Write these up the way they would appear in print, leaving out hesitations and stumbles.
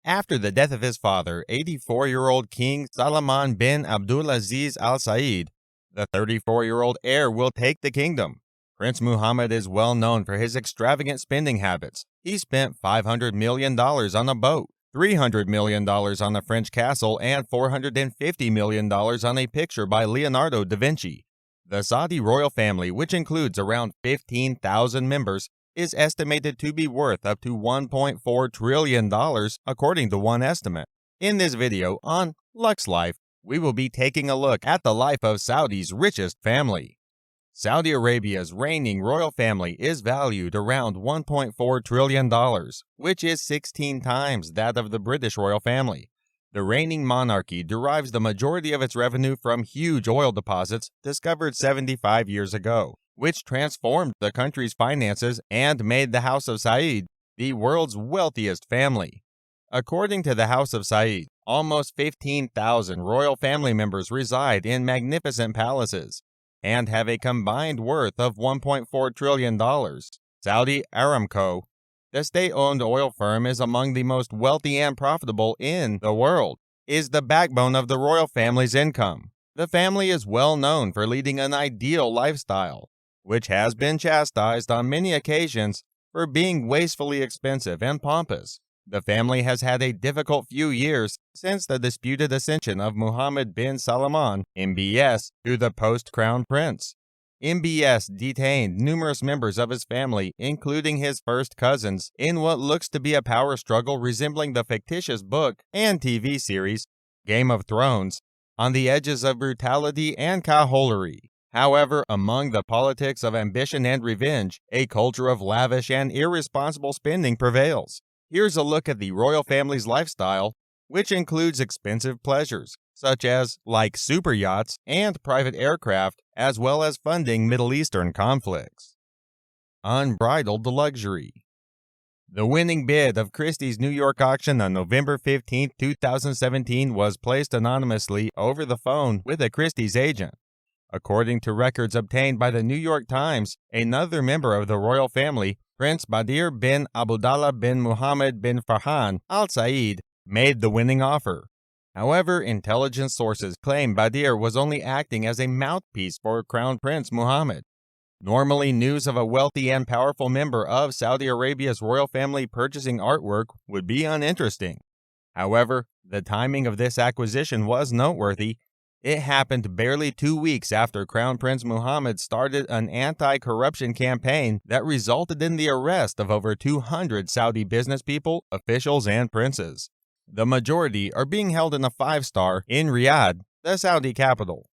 After the death of his father, 84-year-old King Salman bin Abdulaziz Al Saud, the 34-year-old heir will take the kingdom. Prince Muhammad is well known for his extravagant spending habits. He spent $500 million on a boat, $300 million on a French castle, and $450 million on a picture by Leonardo da Vinci. The Saudi royal family, which includes around 15,000 members, is estimated to be worth up to $1.4 trillion, according to one estimate. In this video on Lux Life, we will be taking a look at the life of Saudi's richest family. Saudi Arabia's reigning royal family is valued around $1.4 trillion, which is 16 times that of the British royal family. The reigning monarchy derives the majority of its revenue from huge oil deposits discovered 75 years ago, which transformed the country's finances and made the House of Saud the world's wealthiest family. According to the House of Saud, almost 15,000 royal family members reside in magnificent palaces and have a combined worth of $1.4 trillion. Saudi Aramco, the state-owned oil firm, is among the most wealthy and profitable in the world, is the backbone of the royal family's income. The family is well known for leading an ideal lifestyle, which has been chastised on many occasions for being wastefully expensive and pompous. The family has had a difficult few years since the disputed ascension of Muhammad bin Salman, MBS, to the post-crown prince. MBS detained numerous members of his family, including his first cousins, in what looks to be a power struggle resembling the fictitious book and TV series Game of Thrones, on the edges of brutality and cajolery. However, among the politics of ambition and revenge, a culture of lavish and irresponsible spending prevails. Here's a look at the royal family's lifestyle, which includes expensive pleasures, such as superyachts and private aircraft, as well as funding Middle Eastern conflicts. Unbridled luxury. The winning bid of Christie's New York auction on November 15, 2017 was placed anonymously over the phone with a Christie's agent. According to records obtained by the New York Times, another member of the royal family, Prince Badr bin Abdullah bin Mohammed bin Farhan Al Saud, made the winning offer. However, intelligence sources claim Badr was only acting as a mouthpiece for Crown Prince Mohammed. Normally, news of a wealthy and powerful member of Saudi Arabia's royal family purchasing artwork would be uninteresting. However, the timing of this acquisition was noteworthy. It happened barely 2 weeks after Crown Prince Mohammed started an anti-corruption campaign that resulted in the arrest of over 200 Saudi businesspeople, officials, and princes. The majority are being held in a 5-star in Riyadh, the Saudi capital.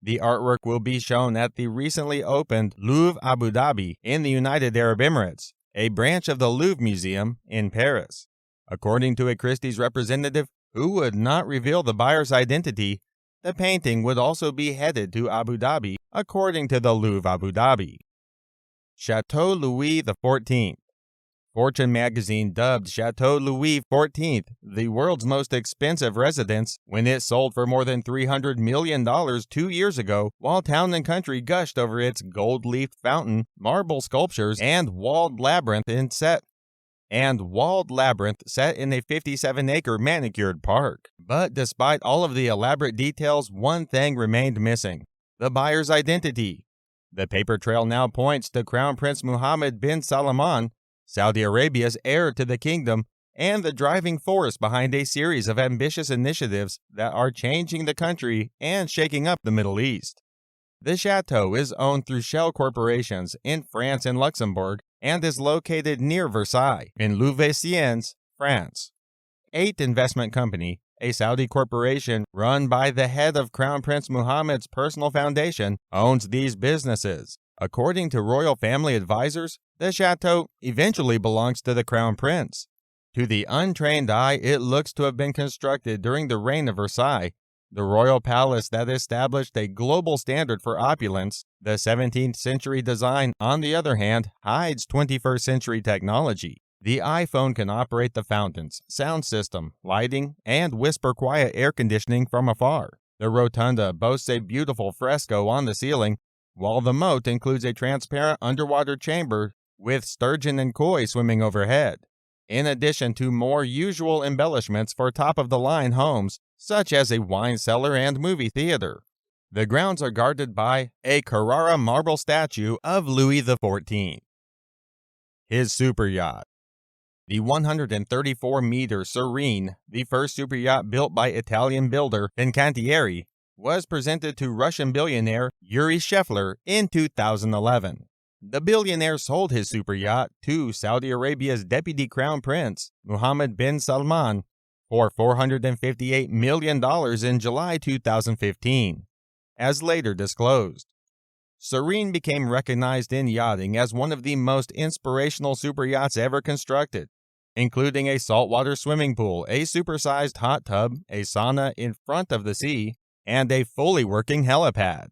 The artwork will be shown at the recently opened Louvre Abu Dhabi in the United Arab Emirates, a branch of the Louvre Museum in Paris. According to a Christie's representative who would not reveal the buyer's identity, the painting would also be headed to Abu Dhabi, according to the Louvre Abu Dhabi. Chateau Louis XIV. Fortune magazine dubbed Chateau Louis XIV the world's most expensive residence when it sold for more than $300 million 2 years ago, while Town & Country gushed over its gold-leafed fountain, marble sculptures, and walled labyrinth set in a 57-acre manicured park. But despite all of the elaborate details, one thing remained missing: the buyer's identity. The paper trail now points to Crown Prince Muhammad bin Salman, Saudi Arabia's heir to the kingdom, and the driving force behind a series of ambitious initiatives that are changing the country and shaking up the Middle East. The chateau is owned through shell corporations in France and Luxembourg, and is located near Versailles, in Louveciennes, France. 8 Investment Company, a Saudi corporation run by the head of Crown Prince Mohammed's personal foundation, owns these businesses. According to royal family advisors, the chateau eventually belongs to the Crown Prince. To the untrained eye, it looks to have been constructed during the reign of Versailles, the royal palace that established a global standard for opulence. The 17th century design, on the other hand, hides 21st century technology. The iPhone can operate the fountains, sound system, lighting, and whisper-quiet air conditioning from afar. The rotunda boasts a beautiful fresco on the ceiling, while the moat includes a transparent underwater chamber with sturgeon and koi swimming overhead. in addition to more usual embellishments for top-of-the-line homes, such as a wine cellar and movie theater. The grounds are guarded by a Carrara marble statue of Louis XIV. His superyacht. The 134-meter Serene, the first superyacht built by Italian builder Fincantieri, was presented to Russian billionaire Yuri Shefler in 2011. The billionaire sold his superyacht to Saudi Arabia's deputy crown prince, Muhammad bin Salman, for $458 million in July 2015, as later disclosed. Serene became recognized in yachting as one of the most inspirational superyachts ever constructed, including a saltwater swimming pool, a supersized hot tub, a sauna in front of the sea, and a fully working helipad.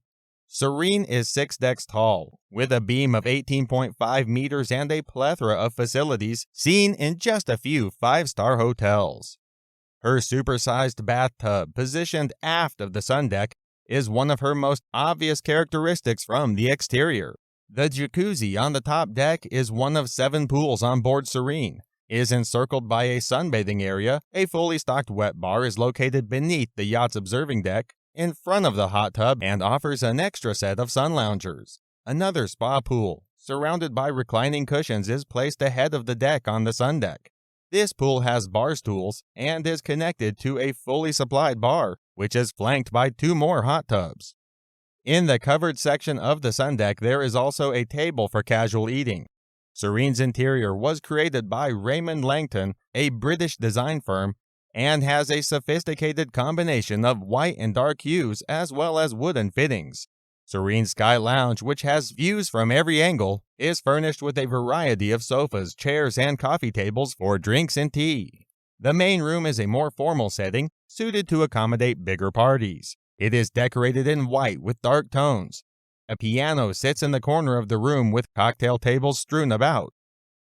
Serene is 6 decks tall, with a beam of 18.5 meters and a plethora of facilities seen in just a few 5-star hotels. Her supersized bathtub, positioned aft of the sun deck, is one of her most obvious characteristics from the exterior. The jacuzzi on the top deck is one of 7 pools on board Serene, is encircled by a sunbathing area. A fully stocked wet bar is located beneath the yacht's observing deck, in front of the hot tub, and offers an extra set of sun loungers. Another spa pool, surrounded by reclining cushions, is placed ahead of the deck on the sun deck. This pool has bar stools and is connected to a fully supplied bar, which is flanked by 2 more hot tubs. In the covered section of the sun deck, there is also a table for casual eating. Serene's interior was created by Raymond Langton, a British design firm, and has a sophisticated combination of white and dark hues as well as wooden fittings. Serene's Sky Lounge, which has views from every angle, is furnished with a variety of sofas, chairs, and coffee tables for drinks and tea. The main room is a more formal setting, suited to accommodate bigger parties. It is decorated in white with dark tones. A piano sits in the corner of the room with cocktail tables strewn about.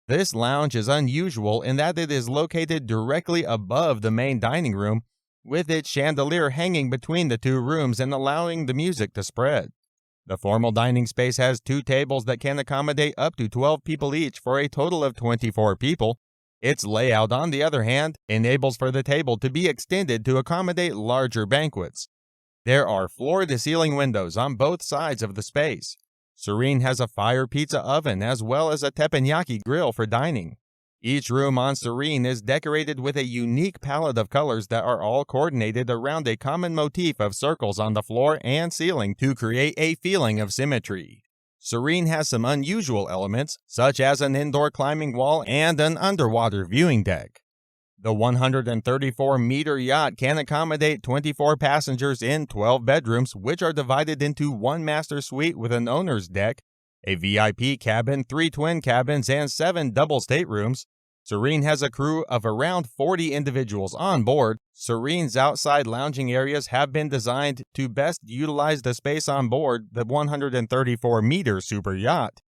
This lounge is unusual in that it is located directly above the main dining room, with its chandelier hanging between the 2 rooms and allowing the music to spread. The formal dining space has 2 tables that can accommodate up to 12 people each for a total of 24 people. Its layout, on the other hand, enables for the table to be extended to accommodate larger banquets. There are floor-to-ceiling windows on both sides of the space. Serene has a fire pizza oven as well as a teppanyaki grill for dining. Each room on Serene is decorated with a unique palette of colors that are all coordinated around a common motif of circles on the floor and ceiling to create a feeling of symmetry. Serene has some unusual elements, such as an indoor climbing wall and an underwater viewing deck. The 134-meter yacht can accommodate 24 passengers in 12 bedrooms, which are divided into 1 master suite with an owner's deck, a VIP cabin, 3 twin cabins, and 7 double staterooms. Serene has a crew of around 40 individuals on board. Serene's outside lounging areas have been designed to best utilize the space on board the 134-meter super yacht,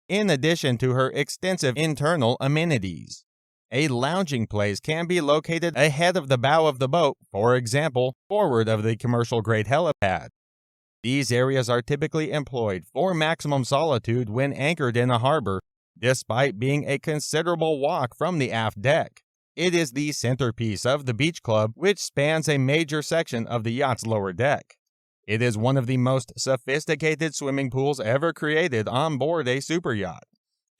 in addition to her extensive internal amenities. A lounging place can be located ahead of the bow of the boat, for example, forward of the commercial-grade helipad. These areas are typically employed for maximum solitude when anchored in a harbor, despite being a considerable walk from the aft deck. It is the centerpiece of the beach club, which spans a major section of the yacht's lower deck. It is one of the most sophisticated swimming pools ever created on board a superyacht.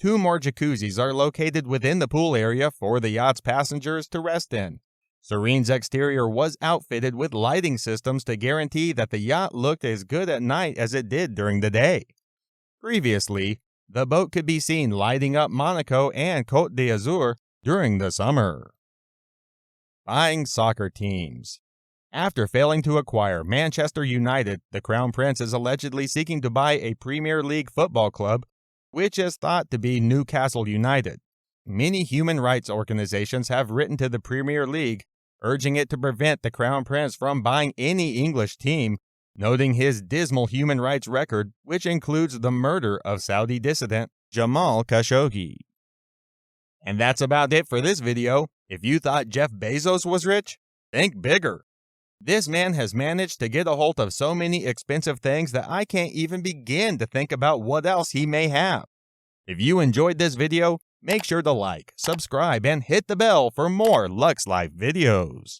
2 more jacuzzis are located within the pool area for the yacht's passengers to rest in. Serene's exterior was outfitted with lighting systems to guarantee that the yacht looked as good at night as it did during the day. Previously, the boat could be seen lighting up Monaco and Côte d'Azur during the summer. Buying soccer teams. After failing to acquire Manchester United, the Crown Prince is allegedly seeking to buy a Premier League football club, which is thought to be Newcastle United. Many human rights organizations have written to the Premier League, urging it to prevent the Crown Prince from buying any English team, noting his dismal human rights record, which includes the murder of Saudi dissident Jamal Khashoggi. And that's about it for this video. If you thought Jeff Bezos was rich, think bigger. This man has managed to get a hold of so many expensive things that I can't even begin to think about what else he may have. If you enjoyed this video, Make sure to like, subscribe, and hit the bell for more Lux Life videos.